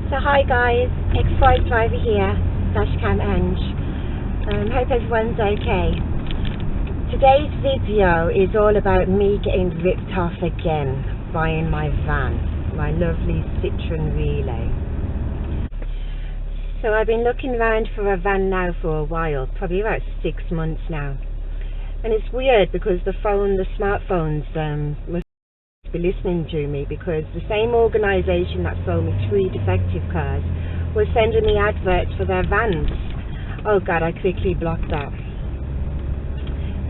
So hi guys, ex-wife driver here, dashcam Ange. Hope everyone's okay. Today's video is all about me getting ripped off again, buying my van, my lovely Citroen Relay. So I've been looking around for a van now for a while, probably about 6 months now. And it's weird because the smartphones must be listening to me, because the same organisation that sold me 3 defective cars was sending me adverts for their vans. Oh god, I quickly blocked that.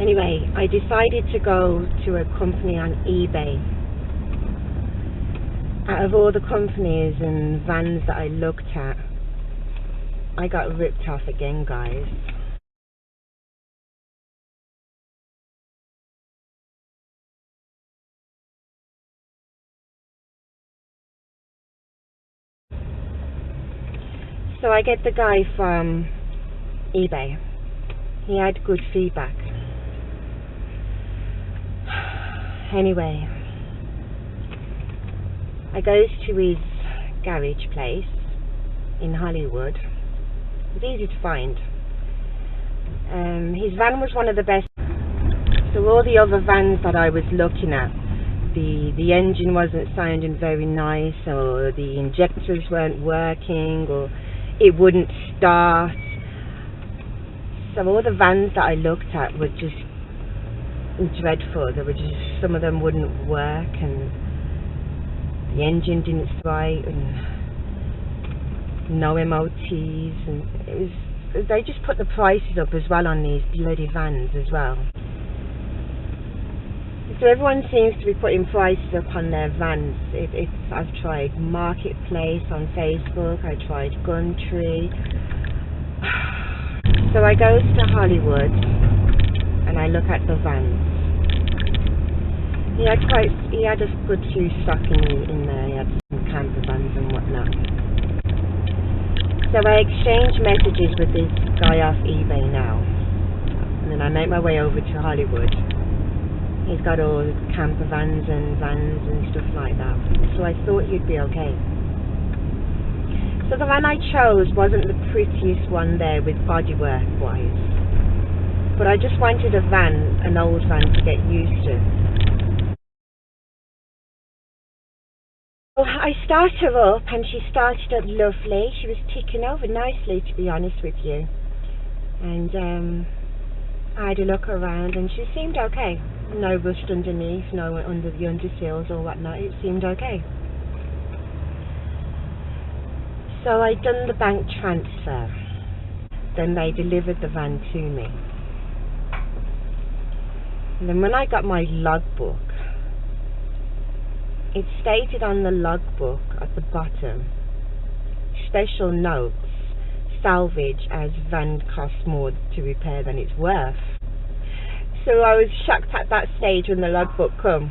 Anyway, I decided to go to a company on eBay. Out of all the companies and vans that I looked at, I got ripped off again, guys. So I get the guy from eBay. He had good feedback. Anyway, I goes to his garage place in Hollywood. It's easy to find. His van was one of the best. So all the other vans that I was looking at, the engine wasn't sounding very nice, or the injectors weren't working, or it wouldn't start. So all the vans that I looked at were just dreadful. There were just, some of them wouldn't work, and the engine didn't start, and no MOTs, and they just put the prices up as well on these bloody vans as well. So everyone seems to be putting prices up on their vans. I've tried Marketplace on Facebook, I tried Gumtree. So I go to Hollywood and I look at the vans. He had a good few stock in there. He had some camper vans and whatnot. So I exchange messages with this guy off eBay now, and then I make my way over to Hollywood. He's got all camper vans and stuff like that. So I thought he'd be okay. So the van I chose wasn't the prettiest one there with bodywork wise, but I just wanted a van, an old van, to get used to. Well, I started her up and she started up lovely. She was ticking over nicely, to be honest with you. And I had a look around and she seemed okay. No rust underneath, no under the underseals or whatnot. It seemed okay. So I done the bank transfer. Then they delivered the van to me. And then when I got my logbook, it stated on the logbook at the bottom, special notes, salvage, as van costs more to repair than it's worth. So I was shocked at that stage when the logbook come.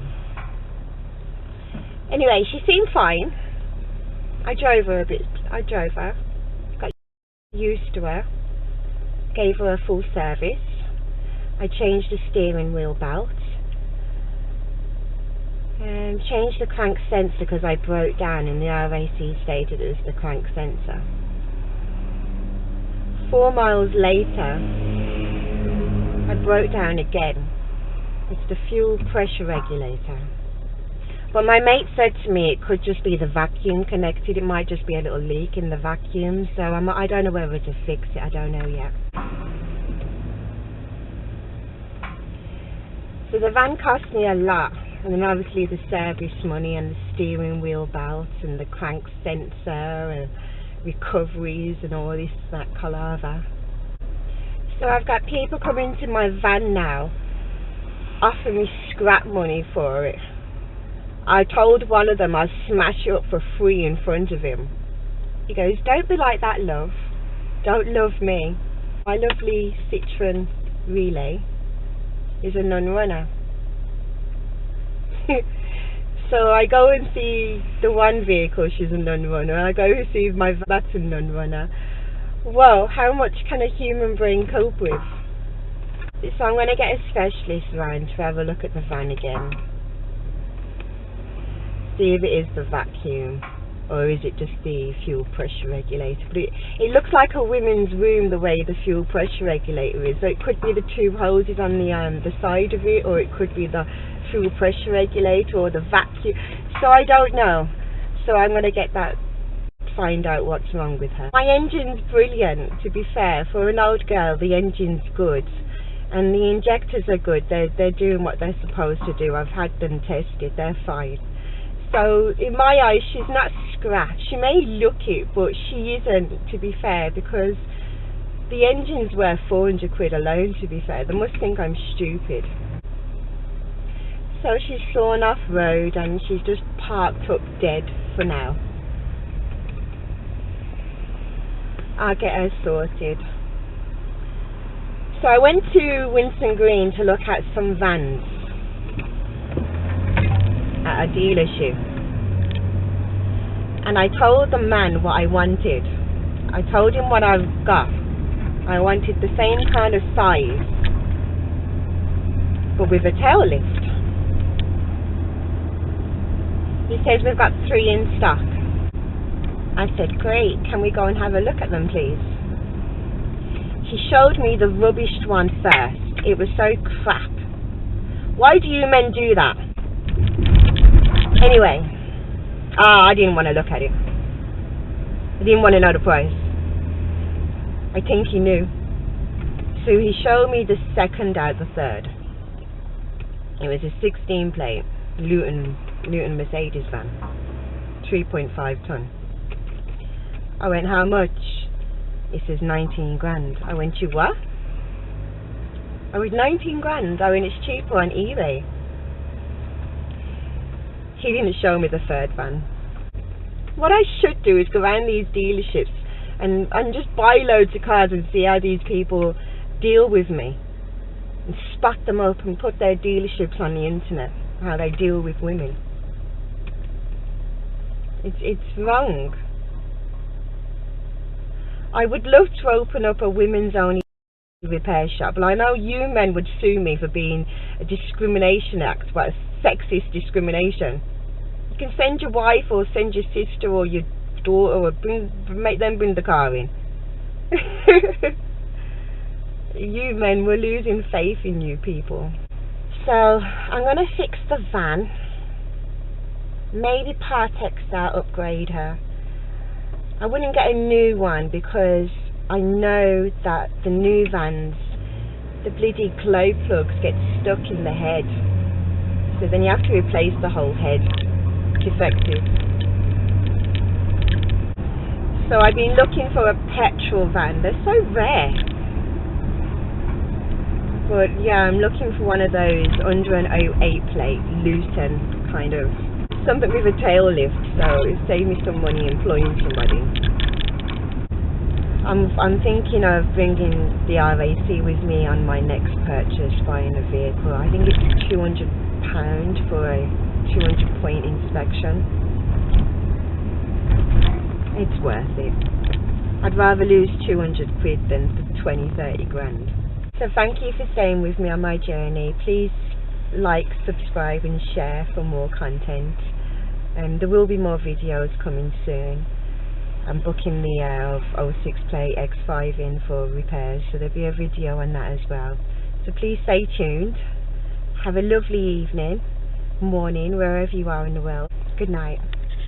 Anyway, she seemed fine. I drove her, got used to her, gave her a full service. I changed the steering wheel belt, and changed the crank sensor because I broke down and the RAC stated it was the crank sensor. 4 miles later, I broke down again. It's the fuel pressure regulator. But my mate said to me it could just be the vacuum connected. It might just be a little leak in the vacuum. So I don't know whether to fix it. I don't know yet. So the van cost me a lot. And then obviously the service money and the steering wheel belt and the crank sensor and recoveries and all this, that palaver. So I've got people coming to my van now, offering me scrap money for it. I told one of them I'd smash it up for free in front of him. He goes, "Don't be like that, love. Don't love me. My lovely Citroen Relay is a non-runner." So I go and see the one vehicle, she's a non-runner. I go and see my, that's a non-runner. Well, how much can a human brain cope with? So I'm going to get a specialist around to have a look at the van again. See if it is the vacuum. or is it just the fuel pressure regulator? But it looks like a women's room the way the fuel pressure regulator is. So it could be the two hoses on the side of it, or it could be the fuel pressure regulator or the vacuum. So I don't know. So I'm going to get that, find out what's wrong with her. My engine's brilliant, to be fair. For an old girl, the engine's good. And the injectors are good. They're doing what they're supposed to do. I've had them tested. They're fine. So in my eyes, she's not scratched. She may look it, but she isn't, to be fair, because the engine's worth 400 quid alone, to be fair. They must think I'm stupid. So she's sawn off road and she's just parked up dead for now. I'll get her sorted. So I went to Winston Green to look at some vans at a dealership, and I told the man what I wanted. I told him what I've got. I wanted the same kind of size, but with a tail lift. He says we've got 3 in stock. I said, great, can we go and have a look at them, please? He showed me the rubbished one first. It was so crap. Why do you men do that? Anyway, I didn't want to look at it. I didn't want to know the price. I think he knew. So he showed me the second out the third. It was a 16 plate Luton Mercedes van, 3.5 ton. I went, how much? It says 19 grand. I went, you what? I went, 19 grand. I went, it's cheaper on eBay. He didn't show me the third van. What I should do is go around these dealerships and just buy loads of cars and see how these people deal with me. And spot them up and put their dealerships on the internet, how they deal with women. It's wrong. I would love to open up a women's only repair shop, but I know you men would sue me for being a discrimination act, but a sexist discrimination. You can send your wife or send your sister or your daughter or make them bring the car in. You men, we're losing faith in you people. So I'm going to fix the van. Maybe Partex out, upgrade her. I wouldn't get a new one because I know that the new vans, the bloody glow plugs get stuck in the head. So then you have to replace the whole head. Defective. So I've been looking for a petrol van. They're so rare. But yeah, I'm looking for one of those under an 08 plate, Luton kind of. Something with a tail lift, so it saved me some money employing somebody. I'm thinking of bringing the RAC with me on my next purchase, buying a vehicle. I think it's £200 for a 200-point inspection. It's worth it. I'd rather lose 200 quid than 20-30 grand. So thank you for staying with me on my journey. Please like, subscribe and share for more content. There will be more videos coming soon. I'm booking the 06 plate X5 in for repairs, so there'll be a video on that as well. So please stay tuned. Have a lovely evening, morning, wherever you are in the world. Good night.